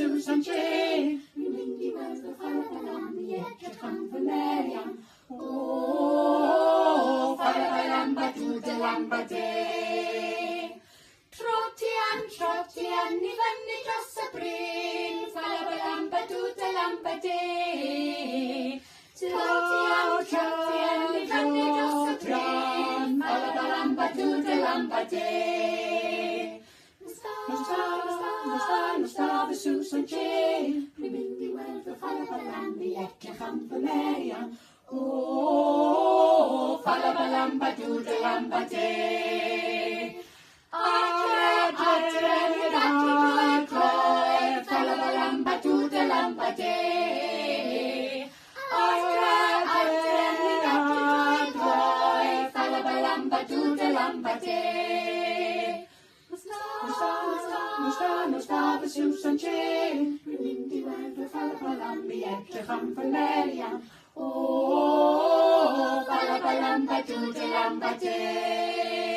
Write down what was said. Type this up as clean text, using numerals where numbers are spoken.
sws yn tre. Ni'n mynd I weld y falabalam I edrych am fy merian. O, falabalamba dwdalamba de. Trotian I fyny dros y bryn. Falabalamba dwdalamba de. Trotian I fyny dros y bryn. Falabalamba dwdalamba de. Nostra fy sws yn tre. Ni'n mynd I weld fy falabalam I edrych am fy merian. O, falabalamba dwdalamba de. Adre, falabalamba dwdalamba de. Falabalamba dwdalamba de. Nostra fy sws yn tre. Ni'n mynd I weld fy falabalam I edrych am fy merian. O, falabalamba dwdalamba de.